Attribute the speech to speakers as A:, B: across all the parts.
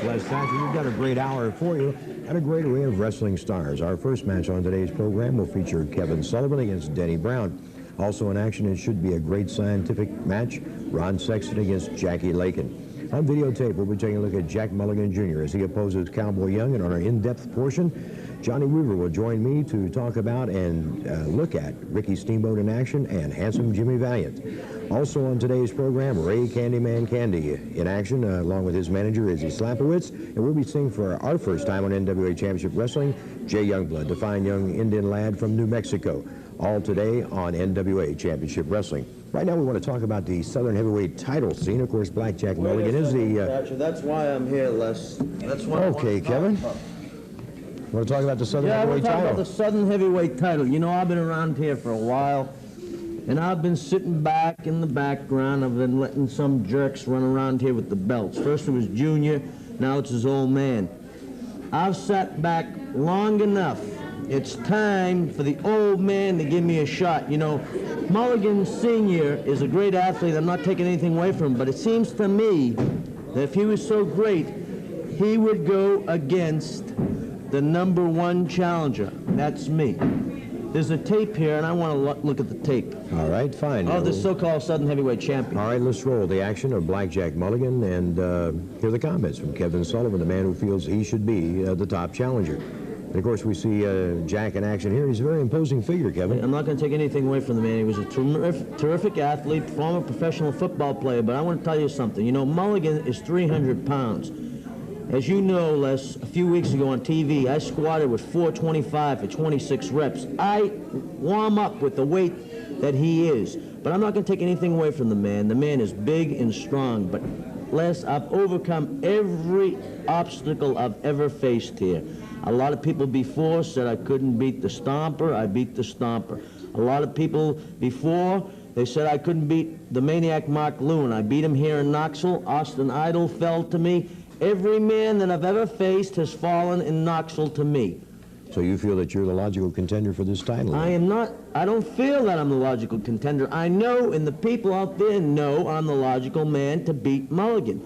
A: Les Thatcher. We've got a great hour for you and a great array of wrestling stars. Our first match on today's program will feature Kevin Sullivan against Denny Brown. Also in action, it should be a great scientific match, Ron Sexton against Jackie Lakin. On videotape, we'll be taking a look at Jack Mulligan Jr. as he opposes Cowboy Young, and on our in-depth portion, Johnny Weaver will join me to talk about and look at Ricky Steamboat in action and handsome Jimmy Valiant. Also on today's program, Ray Candyman Candy in action, along with his manager, Izzy Slapowitz. And we'll be seeing for our first time on NWA Championship Wrestling, Jay Youngblood, the fine young Indian lad from New Mexico. All today on NWA Championship Wrestling. Right now we want to talk about the Southern Heavyweight title scene. Of course, Blackjack Mulligan is the...
B: That's why I'm here, Les. That's why
A: okay, Kevin. Want to talk about the Southern Heavyweight title?
B: Yeah, about the Southern Heavyweight title. You know, I've been around here for a while, and I've been sitting back in the background. I've been letting some jerks run around here with the belts. First it was Junior, now it's his old man. I've sat back long enough. It's time for the old man to give me a shot. You know, Mulligan Sr. is a great athlete. I'm not taking anything away from him, but it seems to me that if he was so great, he would go against the #1 challenger. That's me. There's a tape here, and I want to look at the tape.
A: All right, fine.
B: Oh, the so-called Southern Heavyweight champion.
A: All right, let's roll the action of Blackjack Mulligan and hear the comments from Kevin Sullivan, the man who feels he should be the top challenger. And of course, we see Jack in action here. He's a very imposing figure, Kevin.
B: I'm not going to take anything away from the man. He was a terrific athlete, former professional football player, but I want to tell you something. You know, Mulligan is 300 pounds. As you know, Les, a few weeks ago on TV, I squatted with 425 for 26 reps. I warm up with the weight that he is, but I'm not going to take anything away from the man. The man is big and strong, but Les, I've overcome every obstacle I've ever faced here. A lot of people before said I couldn't beat the Stomper. I beat the Stomper. A lot of people before, they said I couldn't beat the Maniac Mark Lewin. I beat him here in Knoxville. Austin Idol fell to me. Every man that I've ever faced has fallen in Knoxville to me.
A: So you feel that you're the logical contender for this title?
B: I am not. I don't feel that I'm the logical contender. I know, and the people out there know I'm the logical man to beat Mulligan.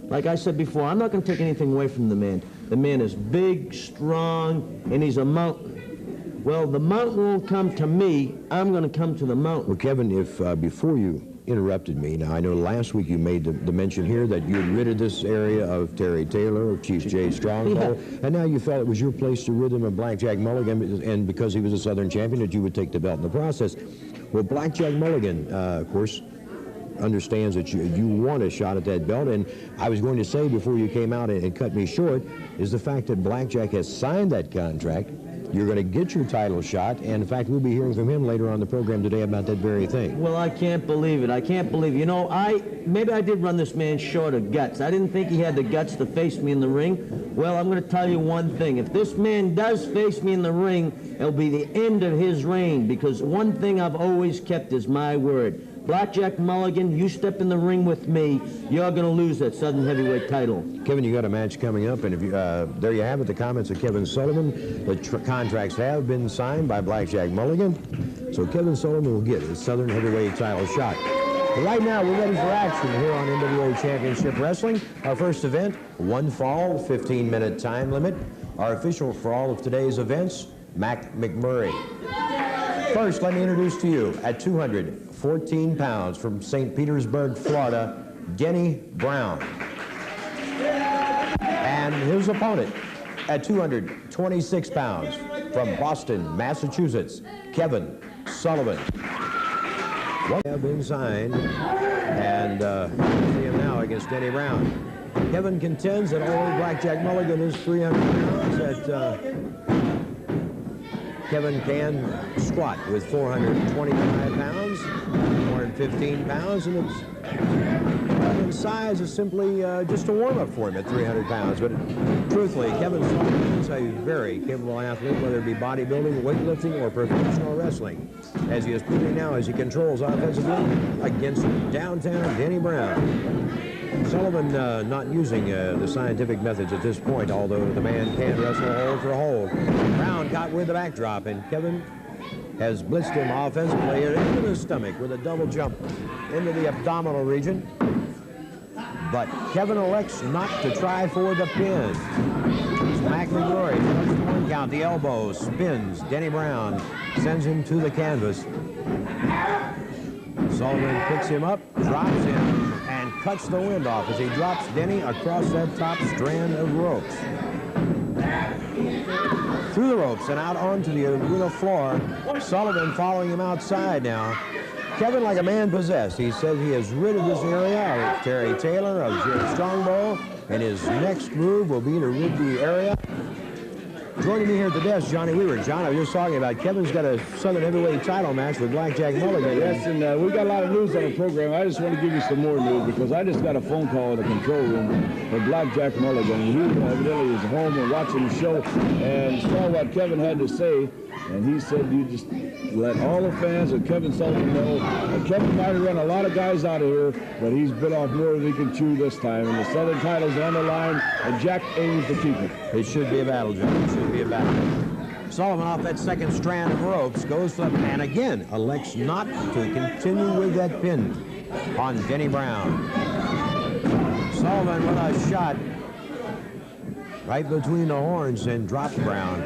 B: Like I said before, I'm not going to take anything away from the man. The man is big, strong, and he's a mountain. Well, the mountain won't come to me. I'm going to come to the mountain.
A: Well, Kevin, if before you interrupted me, now I know last week you made the mention here that you had ridded this area of Terry Taylor, of Chief Jay Strongbow, and now you felt it was your place to rid him of Blackjack Mulligan, and because he was a Southern champion, that you would take the belt in the process. Well, Blackjack Mulligan, of course, understands that you want a shot at that belt, and I was going to say before you came out and cut me short, is the fact that Blackjack has signed that contract. You're going to get your title shot, and in fact, we'll be hearing from him later on the program today about that very thing.
B: Well, I can't believe it. I can't believe it. You know, maybe I did run this man short of guts. I didn't think he had the guts to face me in the ring. Well, I'm going to tell you one thing. If this man does face me in the ring, it'll be the end of his reign, because one thing I've always kept is my word. Blackjack Mulligan, you step in the ring with me, you're going to lose that Southern Heavyweight title.
A: Kevin, you got a match coming up, and if you, there you have it, the comments of Kevin Sullivan. The contracts have been signed by Blackjack Mulligan, so Kevin Sullivan will get his Southern Heavyweight title shot. But right now, we're ready for action here on NWA Championship Wrestling. Our first event, one fall, 15-minute time limit. Our official for all of today's events, Mac McMurray. First, let me introduce to you, at 214 pounds from St. Petersburg, Florida, Denny Brown. And his opponent, at 226 pounds from Boston, Massachusetts, Kevin Sullivan. What have been signed, and see him now against Denny Brown. Kevin contends that old Blackjack Mulligan is 300 pounds, that Kevin can squat with 425 pounds, 415 pounds, and it's size is simply just a warm-up for him at 300 pounds. But truthfully, Kevin Sullivan is a very capable athlete, whether it be bodybuilding, weightlifting, or professional wrestling, as he is proving now as he controls offensively against downtown Denny Brown. Sullivan not using the scientific methods at this point, although the man can wrestle hold for hold. Brown caught with the backdrop, and Kevin has blitzed him offensively into the stomach with a double jump into the abdominal region. but Kevin elects not to try for the pin. It's McMurray, 1 count, the elbow, spins. Denny Brown sends him to the canvas. Sullivan picks him up, drops him, and cuts the wind off as he drops Denny across that top strand of ropes. Through the ropes and out onto the arena floor. Sullivan following him outside now. Kevin like a man possessed. He says he is rid of this area of Terry Taylor, of Jerry Strongbow, and his next move will be to rid the area. Joining me here at the desk, Johnny Weaver. John, I was just talking about Kevin's got a Southern Heavyweight title match with Blackjack Mulligan.
C: Yes, and we got a lot of news on the program. I just want to give you some more news because I just got a phone call in the control room for Blackjack Mulligan. He evidently is home and watching the show and saw what Kevin had to say. And he said, you just let all the fans of Kevin Sullivan know that Kevin might have run a lot of guys out of here, but he's bit off more than he can chew this time. And the Southern title's on the line, and Jack aims to keep it.
A: It should be a battle, John. It should be a battle. Sullivan off that second strand of ropes goes for, and again elects not to continue with that pin on Denny Brown. Sullivan with a shot right between the horns and drops Brown.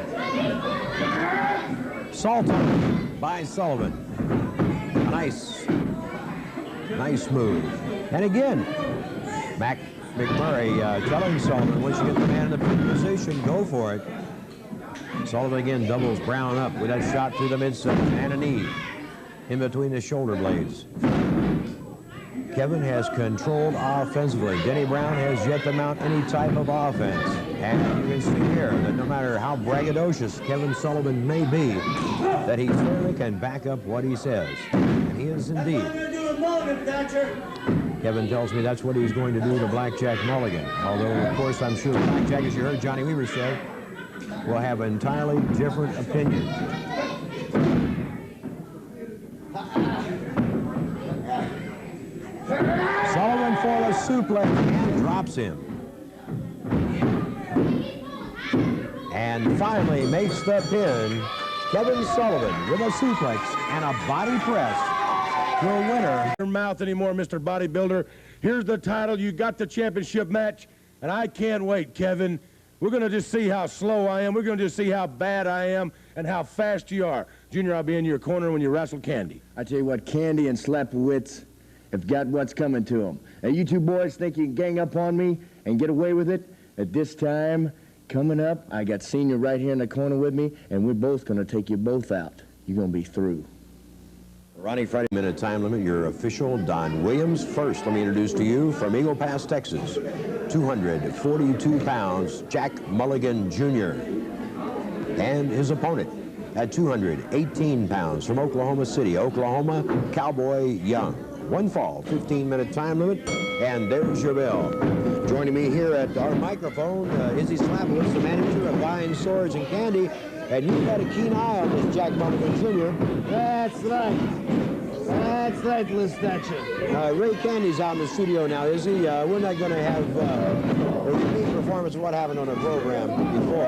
A: Salted by Sullivan. A nice move. And again, McMurray telling Sullivan, once you get the man in the pin position, go for it. Sullivan again doubles Brown up with that shot through the midsection and a knee in between the shoulder blades. Kevin has controlled offensively. Denny Brown has yet to mount any type of offense. And you can see here that no matter how braggadocious Kevin Sullivan may be, that he certainly can back up what he says. And he is indeed. Kevin tells me that's what he's going to do to Blackjack Mulligan. Although, of course, I'm sure Blackjack, as you heard Johnny Weaver say, will have entirely different opinions. Sullivan for a suplex and drops him. And finally makes the pin. Kevin Sullivan with a suplex and a body press to a winner.
C: Your mouth anymore, Mr. Bodybuilder. Here's the title. You got the championship match, and I can't wait, Kevin. We're going to just see how slow I am. We're going to just see how bad I am and how fast you are. Junior, I'll be in your corner when you wrestle Candy.
D: I tell you what, Candy and Slapowitz have got what's coming to them. Now, you two boys think you can gang up on me and get away with it? At this time, coming up, I got Senior right here in the corner with me, and we're both going to take you both out. You're going to be through.
A: Ronnie, Friday minute time limit, your official Don Williams. First, let me introduce to you from Eagle Pass, Texas, 242 pounds, Jack Mulligan Jr. And his opponent at 218 pounds from Oklahoma City, Oklahoma, Cowboy Young. One fall, 15-minute time limit, and there's your bell. Joining me here at our microphone, Izzy Slapowitz, the manager of Vine Swords and Candy, and you've got a keen eye on this Jack Mulligan Jr.
B: That's right. That's right, Listacha.
A: Ray Candy's out in the studio now, Izzy. We're not going to have a repeat performance of what happened on the program before.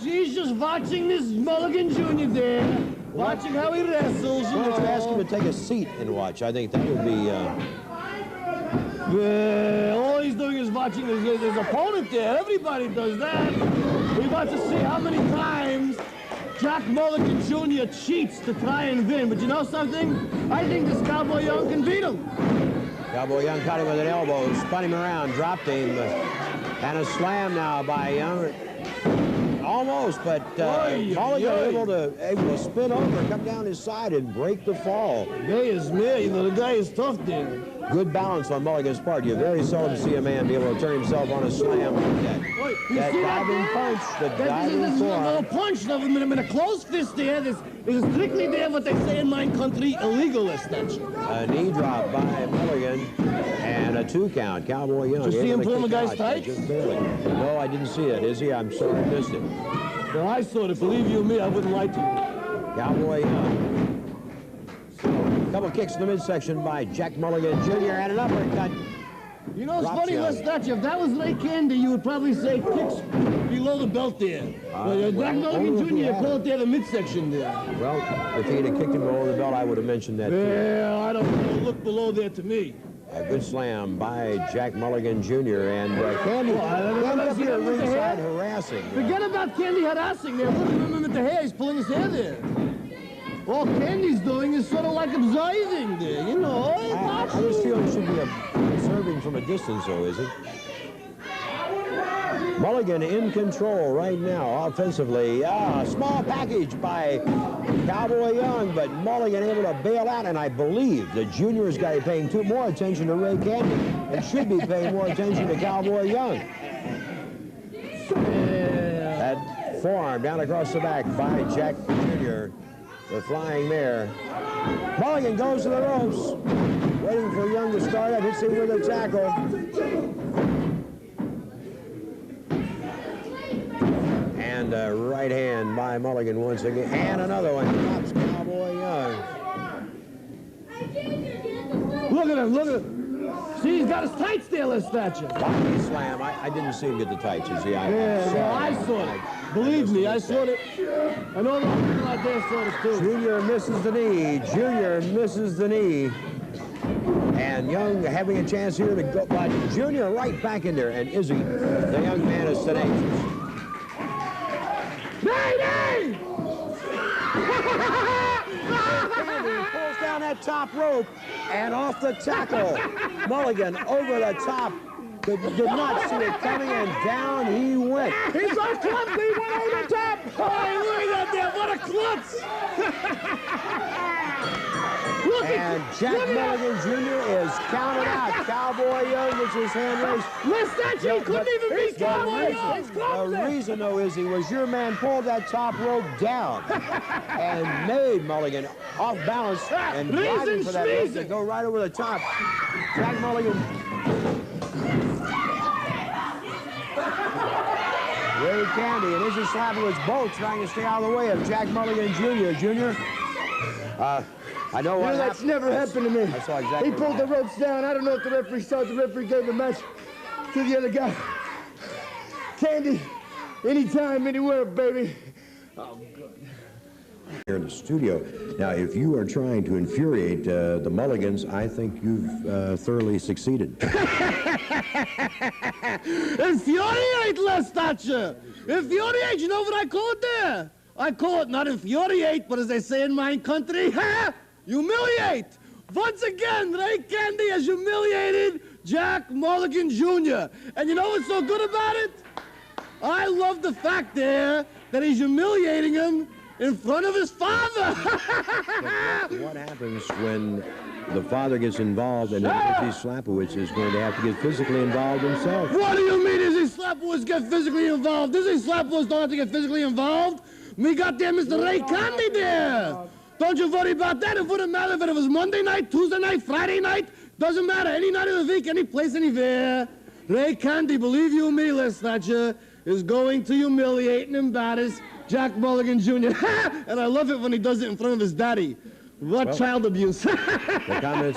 B: He's just watching this Mulligan Jr. there, watching how he wrestles.
A: Why don't you ask him to take a seat and watch? I think that would be...
B: all he's doing is watching his opponont there. Everybody does that. We want to see how many times Jack Mulligan Jr. cheats to try and win. But you know something? I think this Cowboy Young can beat him.
A: Cowboy Young caught him with an elbow, spun him around, dropped him, and a slam now by Young. Almost, but Mulligan able to spin over, come down his side, and break the fall.
B: Guy is me. You know, the guy is tough there.
A: Good balance on Mulligan's part. You very seldom see a man be able to turn himself on a slam like that. That diving punch, the diving forearm.
B: No punch, no, in a closed fist there. This is strictly there what they say in my country, illegal,
A: A knee drop by Mulligan and a 2 count. Cowboy Young.
B: Did you see him pulling the guy's tights?
A: Just barely. No, I didn't see it. Izzy, I'm sorry I missed it.
B: Well, I saw it. Believe you me, I wouldn't lie to you.
A: Cowboy Young. Couple kicks in the midsection by Jack Mulligan Jr. and an uppercut.
B: You know, it's funny, Listacha, if that was Ray Candy, you would probably say kicks below the belt there. Jack Mulligan Jr., you call it there the midsection there.
A: Well, if he'd have kicked him below the belt, I would have mentioned that.
B: Yeah, I don't know. Look below there to me.
A: A good slam by Jack Mulligan Jr. And Candy up here at ringside harassing.
E: Forget about Candy harassing there. Look at him with the hair. He's pulling his hair there. All Candy's doing is sort of like observing there, you know.
A: I just feel he should be observing from a distance, though, is he? Mulligan in control right now offensively. Small package by Cowboy Young, but Mulligan able to bail out, and I believe the junior's got to be paying more attention to Ray Candy and should be paying more attention to Cowboy Young. That forearm down across the back by Jack Jr., the flying mare. Mulligan goes to the ropes, waiting for Young to start up, hits him with a tackle. And a right hand by Mulligan once again. And another one. Drops Cowboy Young.
E: Look at him, look at him. See, he's got his tights there, Les Thatcher.
A: Body slam. I didn't see him get the tights. You see,
E: Yeah, I saw it. Believe me, I saw it. I know the people out there saw it too.
A: Junior misses the knee. Junior misses the knee. And Young having a chance here to go, but Junior right back in there. And Izzy, the young man, is tenacious.
E: Mayday!
A: Candy pulls down that top rope and off the tackle. Mulligan over the top. Did not see it coming, and down he went.
E: He's so clumsy, he went over the top. Oh, look at that there, what a klutz.
A: And Jack Mulligan Jr. is counted out. Cowboy Young gets his hand raised.
E: Les Thatcher, he couldn't even beat Cowboy Young.
A: The reason, though, Izzy, was your man pulled that top rope down and made Mulligan off balance and driving for that rope to go right over the top. Jack Mulligan. Ray Candy and Izzy Slapowitz both trying to stay out of the way of Jack Mulligan Jr. I know what
D: that's never happened to me.
A: I saw exactly.
D: He pulled the ropes down. I don't know if the referee saw it. The referee gave the match to the other guy. Candy, anytime, anywhere, baby. Oh, good.
A: Here in the studio. Now, if you are trying to infuriate the Mulligans, I think you've thoroughly succeeded.
E: Infuriate, Les Thatcher. Infuriate, you know what I call it there? I call it not infuriate, but as they say in my country, humiliate. Once again, Ray Candy has humiliated Jack Mulligan Jr. And you know what's so good about it? I love the fact there that he's humiliating him in front of his father.
A: What happens when the father gets involved and Izzy Slapowitz is going to have to get physically involved himself?
E: What do you mean Izzy Slapowitz get physically involved? Izzy Slapowitz don't have to get physically involved. Me got there Mr. Ray Candy there. Don't you worry about that. It wouldn't matter if it was Monday night, Tuesday night, Friday night. Doesn't matter. Any night of the week, any place, anywhere. Ray Candy, believe you me, Les Thatcher, is going to humiliate and embarrass Jack Mulligan Jr. And I love it when he does it in front of his daddy. What child abuse.
A: The comments